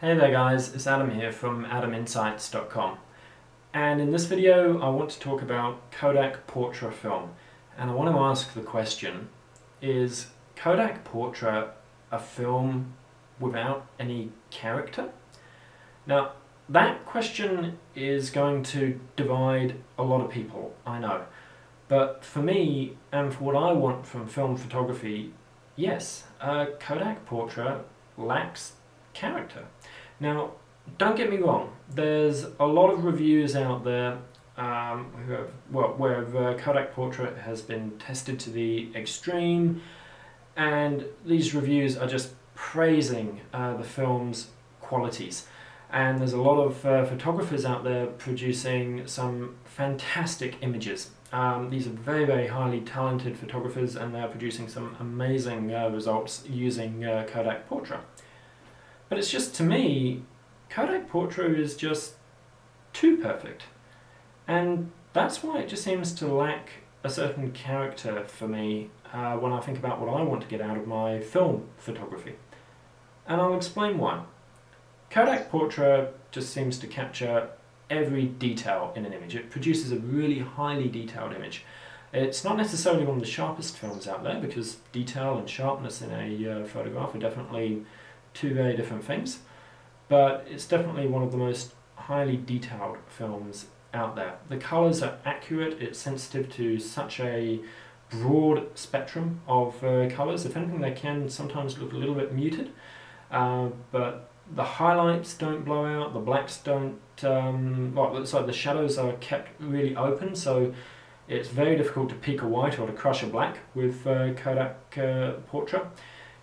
Hey there guys, it's Adam here from adaminsights.com, and in this video I want to talk about Kodak Portra film, and I want to ask the question, is Kodak Portra a film without any character? Now that question is going to divide a lot of people, I know, but for me and for what I want from film photography, yes, Kodak Portra lacks character. Now, don't get me wrong, there's a lot of reviews out there where Kodak Portra has been tested to the extreme, and these reviews are just praising the film's qualities. And there's a lot of photographers out there producing some fantastic images. These are very, very highly talented photographers, and they're producing some amazing results using Kodak Portra. But it's just, to me, Kodak Portra is just too perfect. And that's why it just seems to lack a certain character for me when I think about what I want to get out of my film photography. And I'll explain why. Kodak Portra just seems to capture every detail in an image. It produces a really highly detailed image. It's not necessarily one of the sharpest films out there, because detail and sharpness in a photograph are definitely two very different things, but it's definitely one of the most highly detailed films out there. The colours are accurate, it's sensitive to such a broad spectrum of colours. If anything, they can sometimes look a little bit muted, but the highlights don't blow out, the blacks don't, the shadows are kept really open, so it's very difficult to peak a white or to crush a black with Kodak Portra.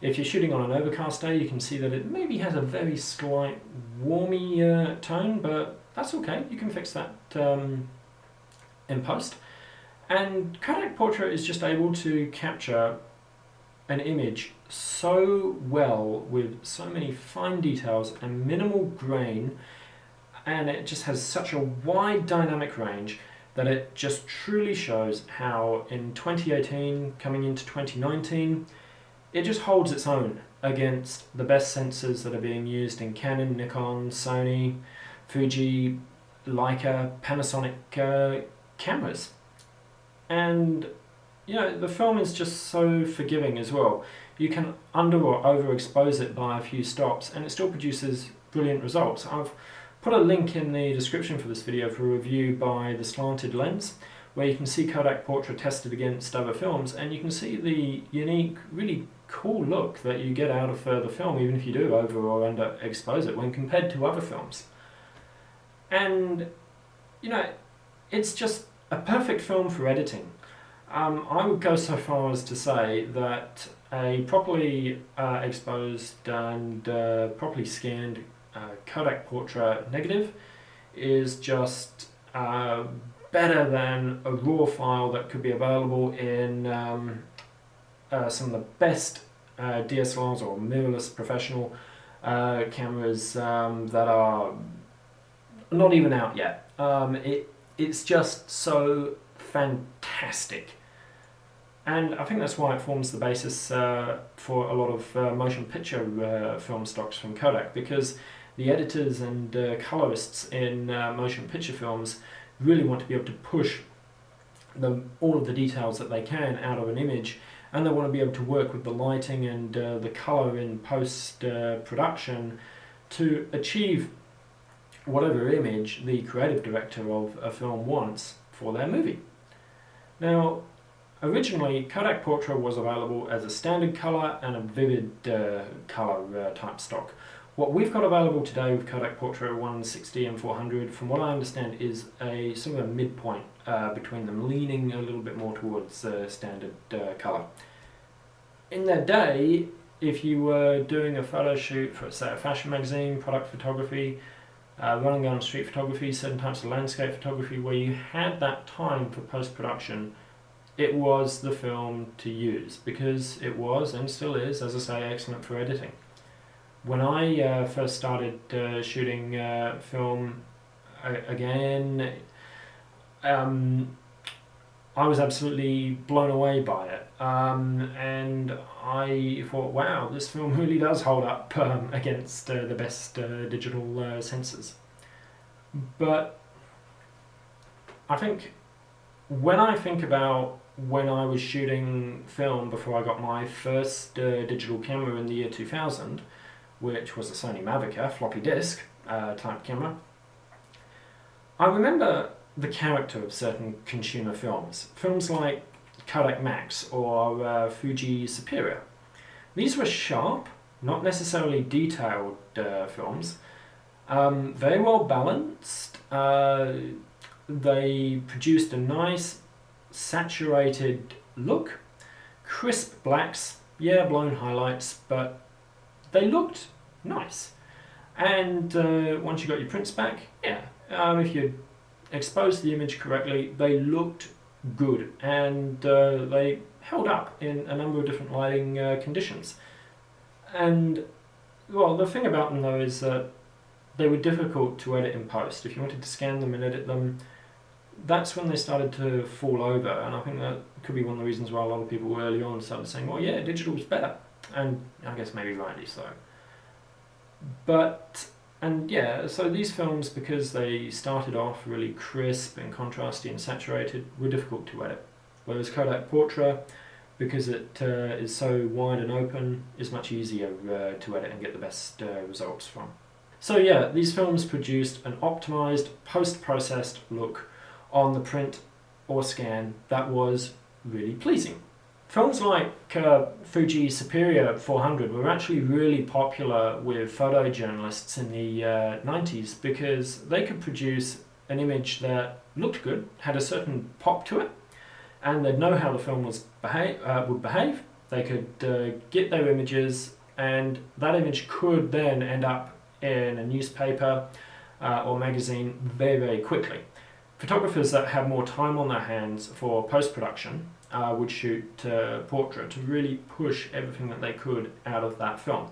If you're shooting on an overcast day, you can see that it maybe has a very slight warmy tone, but that's okay, you can fix that in post. And Kodak Portra is just able to capture an image so well with so many fine details and minimal grain, and it just has such a wide dynamic range that it just truly shows how in 2018 coming into 2019 it just holds its own against the best sensors that are being used in Canon, Nikon, Sony, Fuji, Leica, Panasonic cameras. And you know, the film is just so forgiving as well. You can under or overexpose it by a few stops and it still produces brilliant results. I've put a link in the description for this video for a review by The Slanted Lens, where you can see Kodak Portra tested against other films, and you can see the unique, really cool look that you get out of the film, even if you do over or underexpose it when compared to other films. And you know, it's just a perfect film for editing. I would go so far as to say that a properly exposed and properly scanned Kodak Portra negative is just better than a raw file that could be available in some of the best DSLRs or mirrorless professional cameras that are not even out yet. It's just so fantastic, and I think that's why it forms the basis for a lot of motion picture film stocks from Kodak, because the editors and colorists in motion picture films really want to be able to push all of the details that they can out of an image, and they want to be able to work with the lighting and the color in post production to achieve whatever image the creative director of a film wants for their movie. Now, originally Kodak Portra was available as a standard color and a vivid color type stock. What we've got available today with Kodak Portra 160 and 400, from what I understand, is a sort of a midpoint between them, leaning a little bit more towards standard color. In their day, if you were doing a photo shoot for, say, a fashion magazine, product photography, running down street photography, certain types of landscape photography, where you had that time for post-production, it was the film to use, because it was, and still is, as I say, excellent for editing. When I first started shooting film, again, I was absolutely blown away by it, and I thought, wow, this film really does hold up against the best digital sensors. But I think when I think about when I was shooting film before I got my first digital camera in the year 2000, which was a Sony Mavic floppy disk type camera, I remember the character of certain consumer films. Films like Kodak Max or Fuji Superia. These were sharp, not necessarily detailed films, very well balanced. They produced a nice saturated look, crisp blacks, yeah, blown highlights, but they looked nice. And once you got your prints back, yeah, if you exposed the image correctly, they looked good, and they held up in a number of different lighting conditions. And well, the thing about them though is that they were difficult to edit in post. If you wanted to scan them and edit them, that's when they started to fall over, and I think that could be one of the reasons why a lot of people early on started saying, well, yeah, digital's better, and I guess maybe rightly so. But and yeah, so these films, because they started off really crisp and contrasty and saturated, were difficult to edit. Whereas Kodak Portra, because it is so wide and open, is much easier to edit and get the best results from. So yeah, these films produced an optimized, post-processed look on the print or scan that was really pleasing. Films like Fuji Superia 400 were actually really popular with photojournalists in the 90s because they could produce an image that looked good, had a certain pop to it, and they'd know how the film would behave. They could get their images, and that image could then end up in a newspaper or magazine very, very quickly. Photographers that have more time on their hands for post-production would shoot portrait to really push everything that they could out of that film.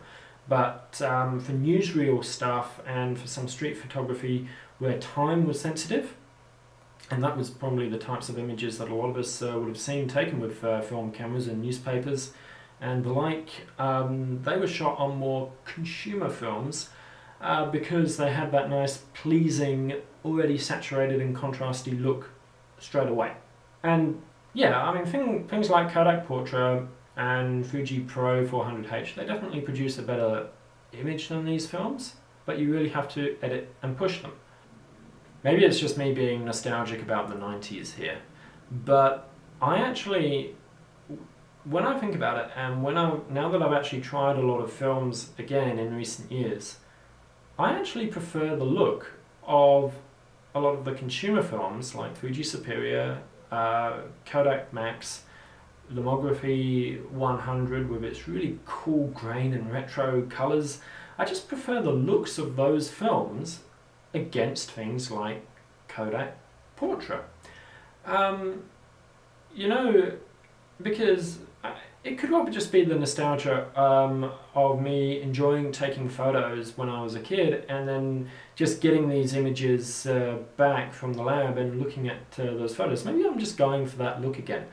But for newsreel stuff and for some street photography where time was sensitive, and that was probably the types of images that a lot of us would have seen taken with film cameras and newspapers and the like, they were shot on more consumer films because they had that nice, pleasing, already saturated and contrasty look straight away. And yeah, I mean, things like Kodak Portra and Fuji Pro 400H, they definitely produce a better image than these films, but you really have to edit and push them. Maybe it's just me being nostalgic about the 90s here, but I actually, when I think about it, and now that I've actually tried a lot of films again in recent years, I actually prefer the look of a lot of the consumer films like Fuji Superia, Kodak Max, Lomography 100 with its really cool grain and retro colours. I just prefer the looks of those films against things like Kodak Portra. You know, because it could well just be the nostalgia of me enjoying taking photos when I was a kid and then just getting these images back from the lab and looking at those photos. Maybe I'm just going for that look again.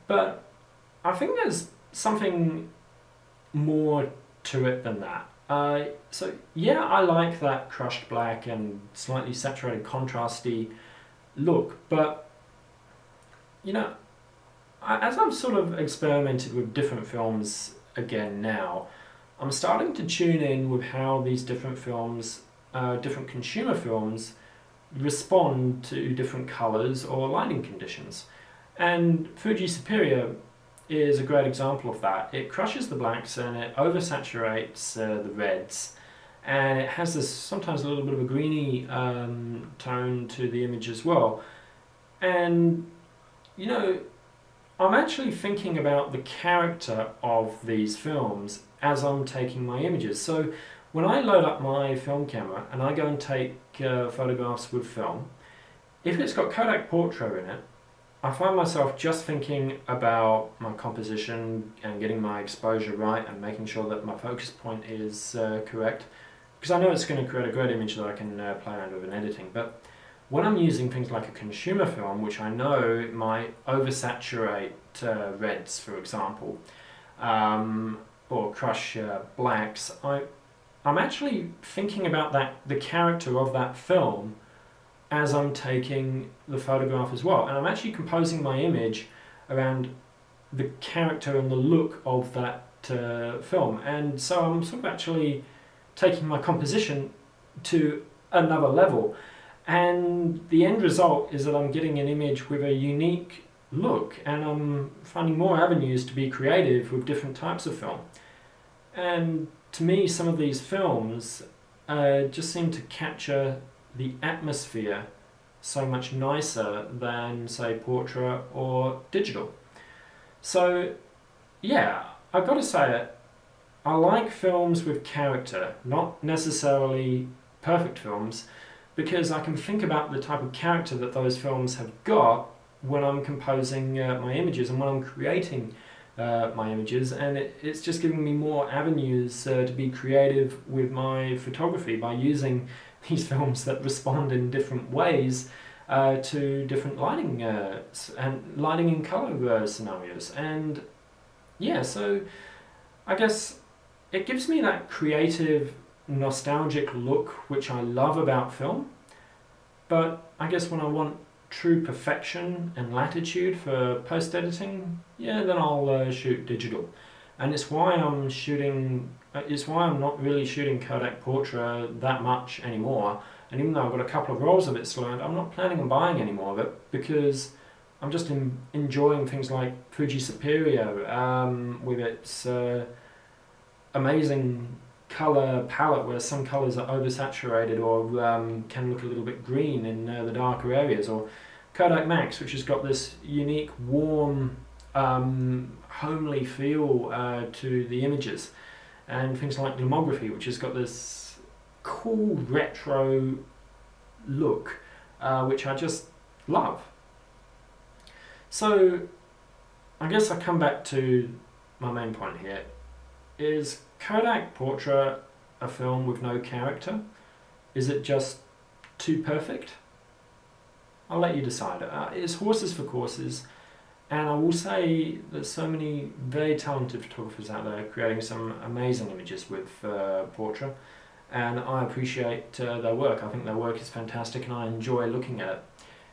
But I think there's something more to it than that. So yeah, I like that crushed black and slightly saturated contrasty look, but you know, as I've sort of experimented with different films again now, I'm starting to tune in with how these different films, different consumer films, respond to different colours or lighting conditions. And Fuji Superia is a great example of that. It crushes the blacks and it oversaturates the reds, and it has this sometimes a little bit of a greeny tone to the image as well. And you know, I'm actually thinking about the character of these films as I'm taking my images. So when I load up my film camera and I go and take photographs with film, if it's got Kodak Portra in it, I find myself just thinking about my composition and getting my exposure right and making sure that my focus point is correct, because I know it's going to create a great image that I can play around with in editing. But When I'm using things like a consumer film, which I know might oversaturate reds, for example, or crush blacks, I'm actually thinking about the character of that film as I'm taking the photograph as well. And I'm actually composing my image around the character and the look of that film. And so I'm sort of actually taking my composition to another level. And the end result is that I'm getting an image with a unique look, and I'm finding more avenues to be creative with different types of film. And to me, some of these films just seem to capture the atmosphere so much nicer than, say, Portra or digital. So, yeah, I've got to say it. I like films with character, not necessarily perfect films, because I can think about the type of character that those films have got when I'm composing my images and when I'm creating my images, and it's just giving me more avenues to be creative with my photography by using these films that respond in different ways to different lighting and lighting in color scenarios. And yeah, so I guess it gives me that creative, nostalgic look which I love about film. But I guess when I want true perfection and latitude for post-editing, yeah, then I'll shoot digital. And it's why I'm not really shooting Kodak Portra that much anymore. And even though I've got a couple of rolls of it still around, I'm not planning on buying any more of it, because I'm just enjoying things like Fuji Superia with its amazing color palette, where some colors are oversaturated or can look a little bit green in the darker areas, or Kodak Max, which has got this unique, warm, homely feel to the images, and things like Lomography, which has got this cool retro look, which I just love. So I guess I come back to my main point here. Is Kodak Portra a film with no character? Is it just too perfect? I'll let you decide. It's horses for courses, and I will say there's so many very talented photographers out there creating some amazing images with Portra, and I appreciate their work. I think their work is fantastic and I enjoy looking at it.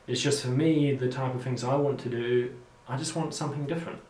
It's just, for me, the type of things I want to do, I just want something different.